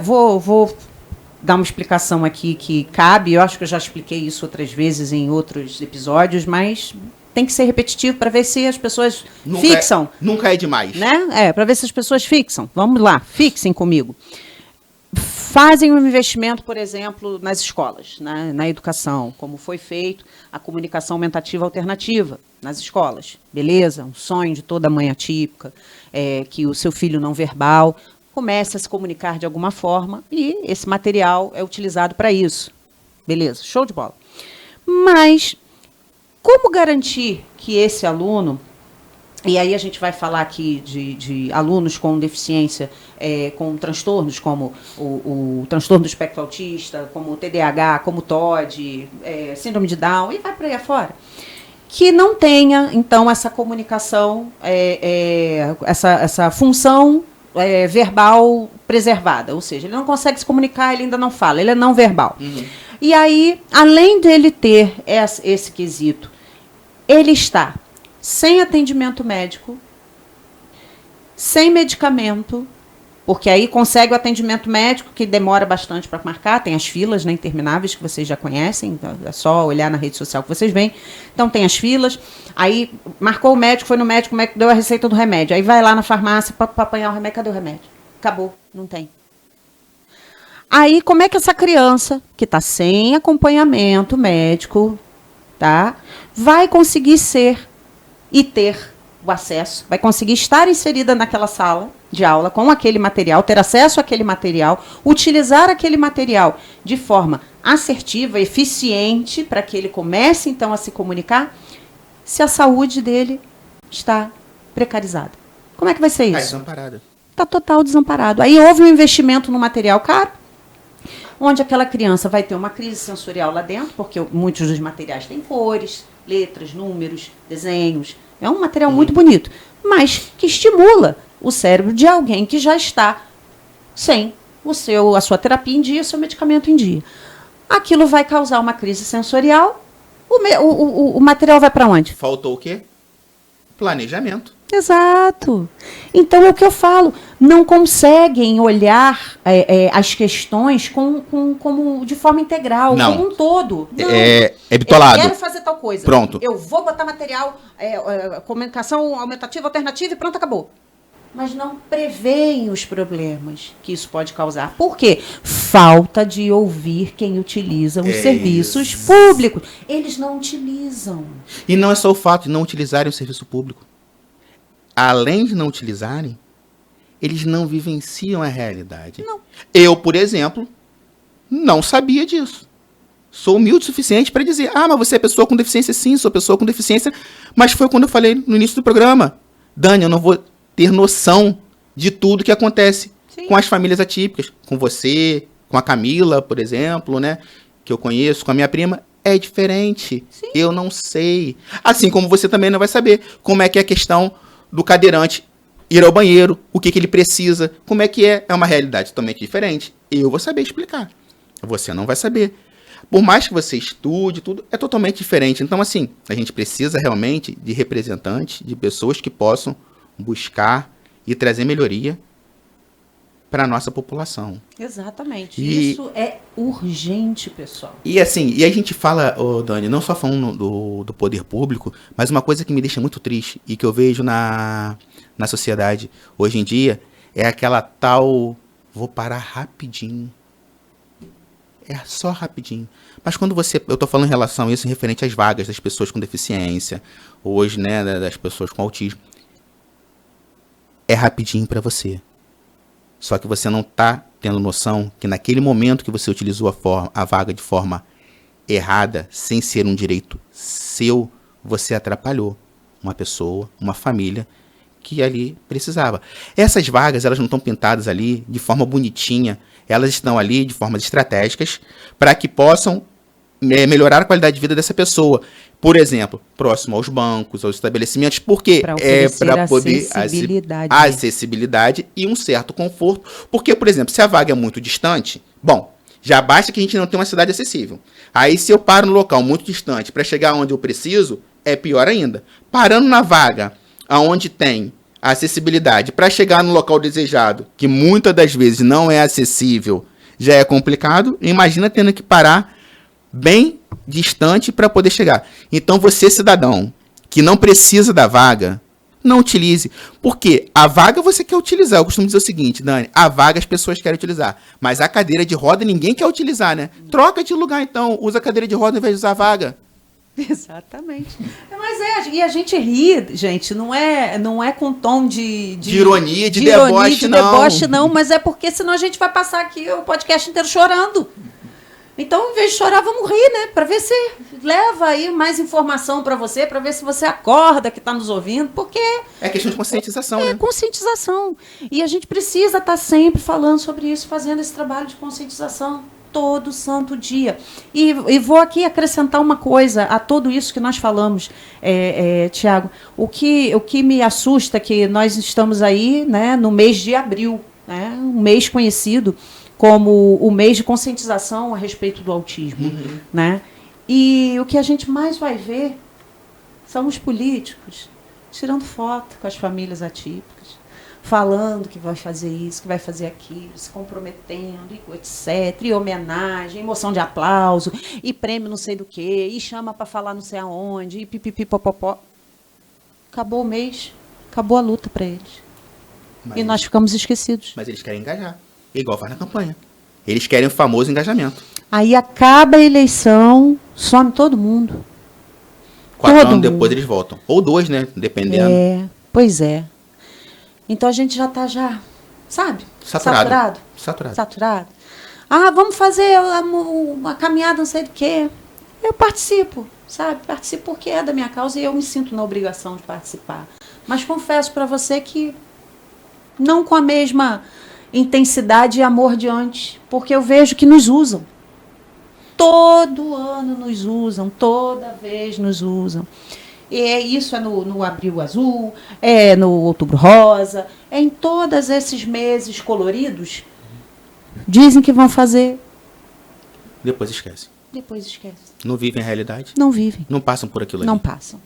Vou dar uma explicação aqui que cabe. Eu acho que eu já expliquei isso outras vezes em outros episódios, mas tem que ser repetitivo para ver se as pessoas fixam. Nunca é demais. Né? Para ver se as pessoas fixam. Vamos lá, fixem comigo. Fazem um investimento, por exemplo, nas escolas, né, na educação, como foi feito a comunicação aumentativa alternativa nas escolas. Beleza? Um sonho de toda mãe atípica, que o seu filho não verbal comece a se comunicar de alguma forma e esse material é utilizado para isso. Beleza, show de bola. Mas como garantir que esse aluno, e aí a gente vai falar aqui de alunos com deficiência, com transtornos como o transtorno do espectro autista, como o TDAH, como o TOD, síndrome de Down, e vai por aí afora, que não tenha, então, essa comunicação, essa função verbal preservada, ou seja, ele não consegue se comunicar, ele ainda não fala, ele é não verbal. Uhum. E aí, além dele ter esse quesito, ele está sem atendimento médico, sem medicamento, porque aí consegue o atendimento médico, que demora bastante para marcar, tem as filas, né, intermináveis, que vocês já conhecem, é só olhar na rede social que vocês veem. Então tem as filas, aí marcou o médico, foi no médico, o médico deu a receita do remédio, aí vai lá na farmácia para apanhar o remédio, cadê o remédio? Acabou, não tem. Aí como é que essa criança, que está sem acompanhamento médico, tá? Vai conseguir ser e ter o acesso, vai conseguir estar inserida naquela sala de aula com aquele material, ter acesso àquele material, utilizar aquele material de forma assertiva, eficiente, para que ele comece, então, a se comunicar, se a saúde dele está precarizada. Como é que vai ser isso? Está desamparado. Está total desamparado. Aí houve um investimento no material caro, onde aquela criança vai ter uma crise sensorial lá dentro, porque muitos dos materiais têm cores, letras, números, desenhos. É um material muito bonito, mas que estimula o cérebro de alguém que já está sem a sua terapia em dia, o seu medicamento em dia. Aquilo vai causar uma crise sensorial. O material vai para onde? Faltou o quê? Planejamento. Exato. Então é o que eu falo. Não conseguem olhar as questões como de forma integral, não. como um todo. Não. É bitolado. Eu quero fazer tal coisa. Pronto. Eu vou botar material, comunicação alternativa, e pronto, acabou. Mas não preveem os problemas que isso pode causar. Por quê? Falta de ouvir quem utiliza os serviços públicos. Eles não utilizam. E não é só o fato de não utilizarem o serviço público. Além de não utilizarem, eles não vivenciam a realidade. Não. Eu, por exemplo, não sabia disso. Sou humilde o suficiente para dizer, mas você é pessoa com deficiência? Sim, sou pessoa com deficiência. Mas foi quando eu falei no início do programa. Dani, eu não vou ter noção de tudo que acontece com as famílias atípicas. Com você, com a Camila, por exemplo, né? Que eu conheço, com a minha prima. É diferente. Sim. Eu não sei. Assim como você também não vai saber como é que é a questão do cadeirante ir ao banheiro, o que ele precisa, como é que é. É uma realidade totalmente diferente. Eu vou saber explicar. Você não vai saber. Por mais que você estude, tudo é totalmente diferente. Então, assim, a gente precisa realmente de representantes, de pessoas que possam buscar e trazer melhoria para a nossa população. Exatamente. Isso é urgente, pessoal. E assim, a gente fala, Dani, não só falando do poder público, mas uma coisa que me deixa muito triste e que eu vejo na sociedade hoje em dia é aquela tal, vou parar rapidinho. É só rapidinho. Mas quando eu tô falando em relação a isso, referente às vagas das pessoas com deficiência, hoje, né, das pessoas com autismo, é rapidinho para você. Só que você não tá tendo noção que naquele momento que você utilizou a vaga de forma errada, sem ser um direito seu, você atrapalhou uma pessoa, uma família que ali precisava. Essas vagas, elas não estão pintadas ali de forma bonitinha, elas estão ali de formas estratégicas para que possam melhorar a qualidade de vida dessa pessoa. Por exemplo, próximo aos bancos, aos estabelecimentos, porque é para poder acessibilidade e um certo conforto. Porque, por exemplo, se a vaga é muito distante, bom, já basta que a gente não tenha uma cidade acessível. Aí, se eu paro no local muito distante para chegar onde eu preciso, é pior ainda. Parando na vaga onde tem a acessibilidade para chegar no local desejado, que muitas das vezes não é acessível, já é complicado. Imagina tendo que parar bem distante para poder chegar. Então, você, cidadão, que não precisa da vaga, não utilize. Porque a vaga você quer utilizar. Eu costumo dizer o seguinte, Dani, a vaga as pessoas querem utilizar, mas a cadeira de roda ninguém quer utilizar, né? Troca de lugar, então. Usa a cadeira de roda ao invés de usar a vaga. Exatamente. Mas e a gente ri, gente, não é com tom de ironia, de deboche, não, mas é porque senão a gente vai passar aqui o podcast inteiro chorando. Então, em vez de chorar, vamos rir, né? Para ver se leva aí mais informação para você, para ver se você acorda que está nos ouvindo, porque... É questão de conscientização, né? É conscientização. E a gente precisa estar sempre falando sobre isso, fazendo esse trabalho de conscientização todo santo dia. E vou aqui acrescentar uma coisa a tudo isso que nós falamos, Tiago. O que me assusta é que nós estamos aí, né, no mês de abril, né, um mês conhecido como o mês de conscientização a respeito do autismo. Uhum. Né? E o que a gente mais vai ver são os políticos tirando foto com as famílias atípicas, falando que vai fazer isso, que vai fazer aquilo, se comprometendo, etc., e homenagem, emoção de aplauso, e prêmio não sei do quê, e chama para falar não sei aonde, e pipipi, popopó. Acabou o mês, acabou a luta para eles. E nós ficamos esquecidos. Mas eles querem engajar. Igual faz na campanha. Eles querem o famoso engajamento. Aí acaba a eleição, some todo mundo. 4 anos depois eles voltam. Ou 2, né? Dependendo. Pois é. Então a gente já está sabe? Saturado. Ah, vamos fazer uma caminhada, não sei do quê. Eu participo, sabe? Participo porque é da minha causa e eu me sinto na obrigação de participar. Mas confesso para você que não com a mesma intensidade e amor de antes, porque eu vejo que nos usam. Todo ano nos usam, toda vez nos usam. Isso é no Abril Azul, é no Outubro Rosa, é em todos esses meses coloridos. Dizem que vão fazer. Depois esquece. Não vivem a realidade? Não vivem. Não passam por aquilo ali? Não passam.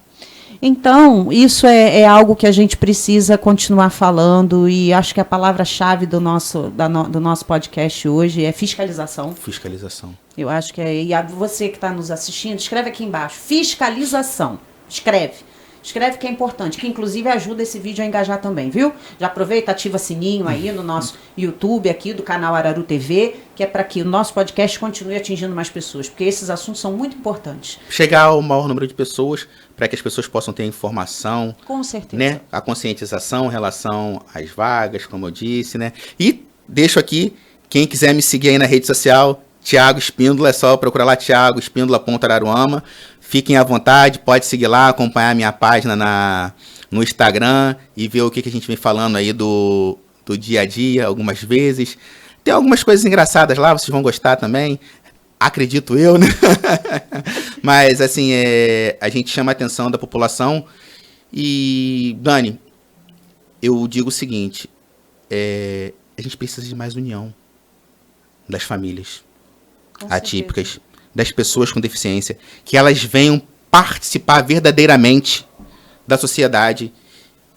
Então, isso é algo que a gente precisa continuar falando e acho que a palavra-chave do nosso podcast hoje é fiscalização. Fiscalização. Eu acho que e você que está nos assistindo, escreve aqui embaixo, fiscalização. Escreve que é importante, que inclusive ajuda esse vídeo a engajar também, viu? Já aproveita, ativa sininho aí no nosso YouTube aqui do canal Araru TV, que é para que o nosso podcast continue atingindo mais pessoas, porque esses assuntos são muito importantes. Chegar ao maior número de pessoas, para que as pessoas possam ter informação. Com certeza. Né? A conscientização em relação às vagas, como eu disse, né? E deixo aqui, quem quiser me seguir aí na rede social, Thiago Espíndola, é só procurar lá Thiago Espíndola.araruama. Fiquem à vontade, pode seguir lá, acompanhar a minha página no Instagram e ver o que a gente vem falando aí do dia a dia, algumas vezes. Tem algumas coisas engraçadas lá, vocês vão gostar também, acredito eu, né? Mas, assim, a gente chama a atenção da população e, Dani, eu digo o seguinte, a gente precisa de mais união das famílias atípicas, das pessoas com deficiência, que elas venham participar verdadeiramente da sociedade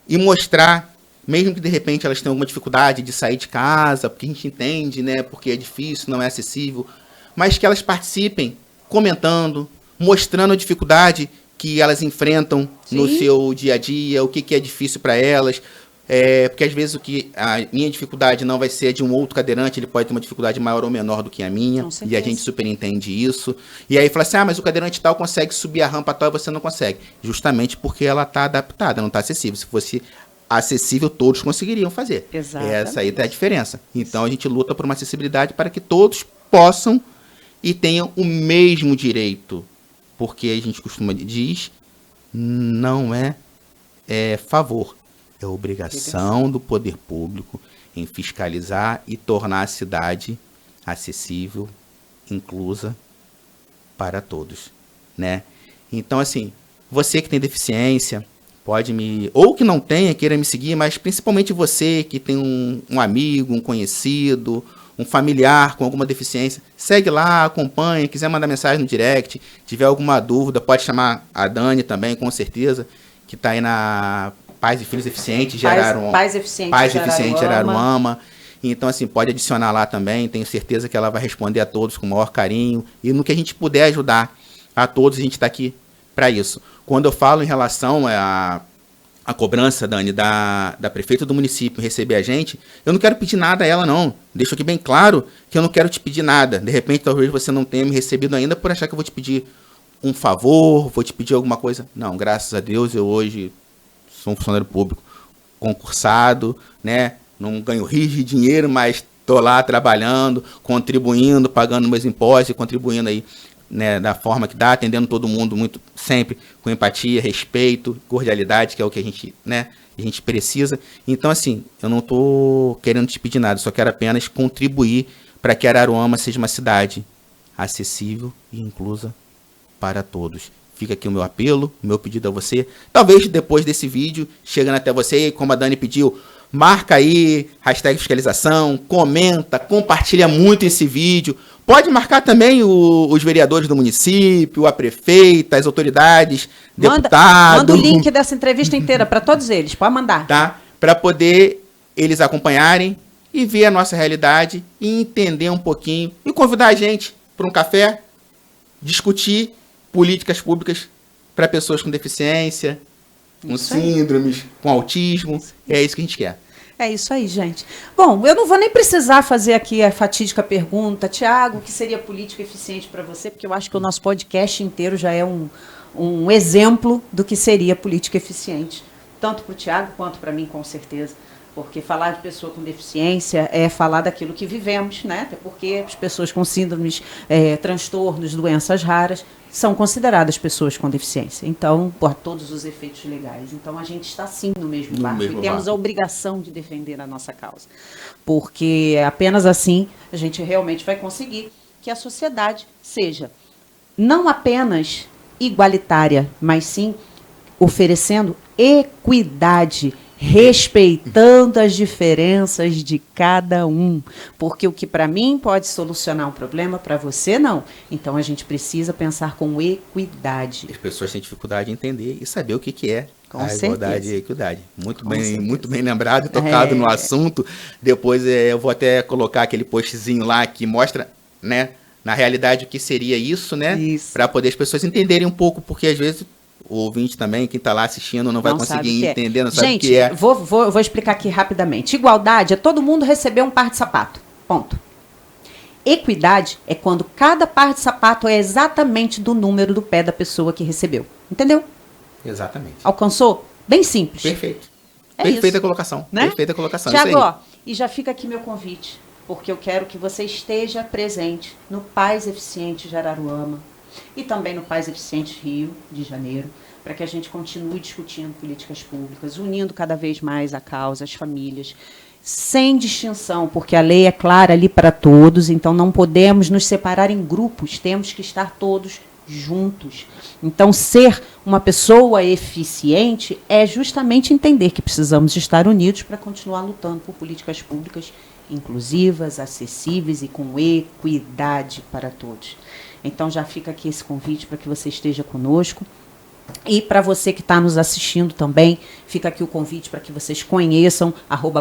e mostrar, mesmo que de repente elas tenham alguma dificuldade de sair de casa, porque a gente entende, né, porque é difícil, não é acessível, mas que elas participem comentando, mostrando a dificuldade que elas enfrentam no seu dia a dia, o que é difícil para elas. Porque às vezes a minha dificuldade não vai ser de um outro cadeirante, ele pode ter uma dificuldade maior ou menor do que a minha, e a gente super entende isso. E aí fala assim, mas o cadeirante tal consegue subir a rampa tal e você não consegue. Justamente porque ela está adaptada, não está acessível. Se fosse acessível, todos conseguiriam fazer. Exatamente. Essa aí é a diferença. Então a gente luta por uma acessibilidade para que todos possam e tenham o mesmo direito. Porque a gente costuma dizer, não é favor. É obrigação do poder público em fiscalizar e tornar a cidade acessível, inclusa para todos, né? Então, assim, você que tem deficiência, pode ou que não tenha, queira me seguir, mas principalmente você que tem um amigo, um conhecido, um familiar com alguma deficiência, segue lá, acompanha, quiser mandar mensagem no direct, tiver alguma dúvida, pode chamar a Dani também, com certeza, que está aí na Pais e Filhos Eficientes de Araruama. Pais Eficientes de Araruama. Então, assim, pode adicionar lá também. Tenho certeza que ela vai responder a todos com o maior carinho. E no que a gente puder ajudar a todos, a gente está aqui para isso. Quando eu falo em relação a cobrança, Dani, da prefeita do município receber a gente, eu não quero pedir nada a ela, não. Deixo aqui bem claro que eu não quero te pedir nada. De repente, talvez você não tenha me recebido ainda por achar que eu vou te pedir um favor, vou te pedir alguma coisa. Não, graças a Deus, eu hoje sou um funcionário público concursado, né? Não ganho rios de dinheiro, mas estou lá trabalhando, contribuindo, pagando meus impostos e contribuindo aí, né, da forma que dá, atendendo todo mundo muito sempre com empatia, respeito, cordialidade, que é o que a gente precisa. Então, assim, eu não estou querendo te pedir nada, só quero apenas contribuir para que Araruama seja uma cidade acessível e inclusa para todos. Fica aqui o meu apelo, o meu pedido a você. Talvez depois desse vídeo, chegando até você, como a Dani pediu, marca aí, #fiscalização, comenta, compartilha muito esse vídeo. Pode marcar também os vereadores do município, a prefeita, as autoridades, deputados. Manda o link dessa entrevista inteira para todos eles, pode mandar. Tá? Para poder eles acompanharem e ver a nossa realidade e entender um pouquinho e convidar a gente para um café, discutir políticas públicas para pessoas com deficiência, com síndromes, com autismo. É isso que a gente quer. É isso aí, gente. Bom, eu não vou nem precisar fazer aqui a fatídica pergunta, Tiago, o que seria política eficiente para você? Porque eu acho que o nosso podcast inteiro já é um exemplo do que seria política eficiente. Tanto para o Tiago quanto para mim, com certeza. Porque falar de pessoa com deficiência é falar daquilo que vivemos, né? Até porque as pessoas com síndromes, transtornos, doenças raras, são consideradas pessoas com deficiência. Então, por todos os efeitos legais. Então, a gente está, sim, no mesmo barco. E temos a obrigação de defender a nossa causa. Porque apenas assim a gente realmente vai conseguir que a sociedade seja não apenas igualitária, mas sim oferecendo equidade, respeitando as diferenças de cada um. Porque o que para mim pode solucionar um problema, para você não. Então a gente precisa pensar com equidade. As pessoas têm dificuldade em entender e saber o que é com a certeza. Igualdade e a equidade. Muito bem lembrado e tocado no assunto. Depois eu vou até colocar aquele postzinho lá que mostra, né, na realidade o que seria isso, né? Para poder as pessoas entenderem um pouco, porque às vezes o ouvinte também, quem está lá assistindo, não vai conseguir entender, não sabe o que é. Vou explicar aqui rapidamente. Igualdade é todo mundo receber um par de sapato. Ponto. Equidade é quando cada par de sapato é exatamente do número do pé da pessoa que recebeu. Entendeu? Exatamente. Alcançou? Bem simples. Perfeito. Perfeita a colocação. Né? Perfeita a colocação. Tiago, ó, e já fica aqui meu convite, porque eu quero que você esteja presente no Paz Eficiente de Araruama e também no Paz Eficiente Rio de Janeiro, para que a gente continue discutindo políticas públicas, unindo cada vez mais a causa, as famílias, sem distinção, porque a lei é clara ali para todos, então não podemos nos separar em grupos, temos que estar todos juntos. Então, ser uma pessoa eficiente é justamente entender que precisamos estar unidos para continuar lutando por políticas públicas inclusivas, acessíveis e com equidade para todos. Então, já fica aqui esse convite para que você esteja conosco. E para você que está nos assistindo também, fica aqui o convite para que vocês conheçam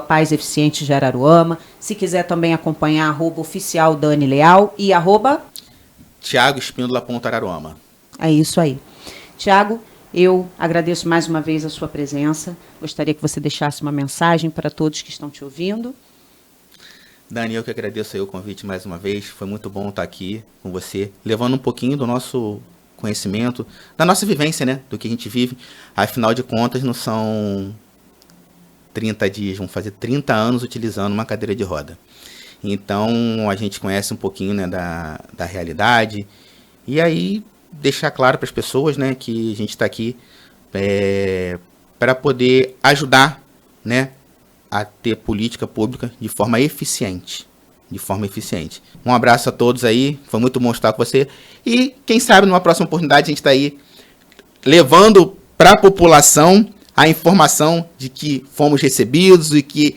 @Paz Eficiente de Araruama. Se quiser também acompanhar @oficial Dani Leal e Tiago Espíndola.Araruama. É isso aí. Tiago, eu agradeço mais uma vez a sua presença. Gostaria que você deixasse uma mensagem para todos que estão te ouvindo. Dani, eu que agradeço aí o convite mais uma vez. Foi muito bom estar aqui com você, levando um pouquinho do nosso conhecimento, da nossa vivência, né? Do que a gente vive. Afinal de contas, não são 30 dias, vão fazer 30 anos utilizando uma cadeira de roda. Então, a gente conhece um pouquinho, né, da realidade. E aí, deixar claro para as pessoas, né, que a gente está aqui para poder ajudar, né, a ter política pública de forma eficiente. Um abraço a todos aí, foi muito bom estar com você. E quem sabe numa próxima oportunidade a gente está aí levando para a população a informação de que fomos recebidos e que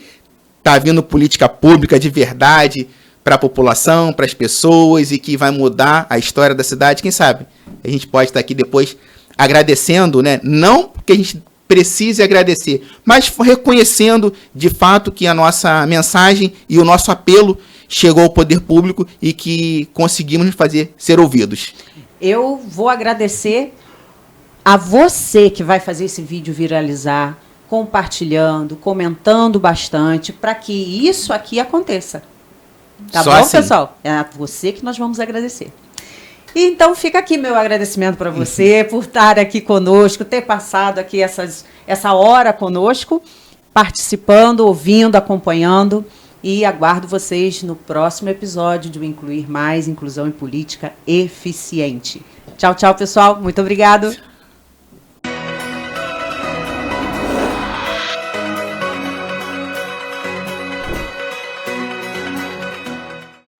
está vindo política pública de verdade para a população, para as pessoas e que vai mudar a história da cidade. Quem sabe a gente pode estar aqui depois agradecendo, né? Não porque a gente precise agradecer, mas reconhecendo de fato que a nossa mensagem e o nosso apelo chegou ao poder público e que conseguimos fazer ser ouvidos. Eu vou agradecer a você que vai fazer esse vídeo viralizar, compartilhando, comentando bastante, para que isso aqui aconteça. Tá bom, assim, pessoal? É a você que nós vamos agradecer. Então, fica aqui meu agradecimento para você por estar aqui conosco, ter passado aqui essa hora conosco, participando, ouvindo, acompanhando. E aguardo vocês no próximo episódio do Incluir Mais, Inclusão em Política Eficiente. Tchau, tchau, pessoal. Muito obrigado.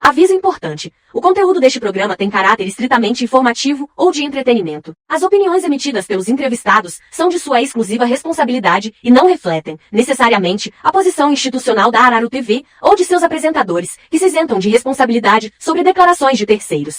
Aviso importante. O conteúdo deste programa tem caráter estritamente informativo ou de entretenimento. As opiniões emitidas pelos entrevistados são de sua exclusiva responsabilidade e não refletem, necessariamente, a posição institucional da Araru TV ou de seus apresentadores, que se isentam de responsabilidade sobre declarações de terceiros.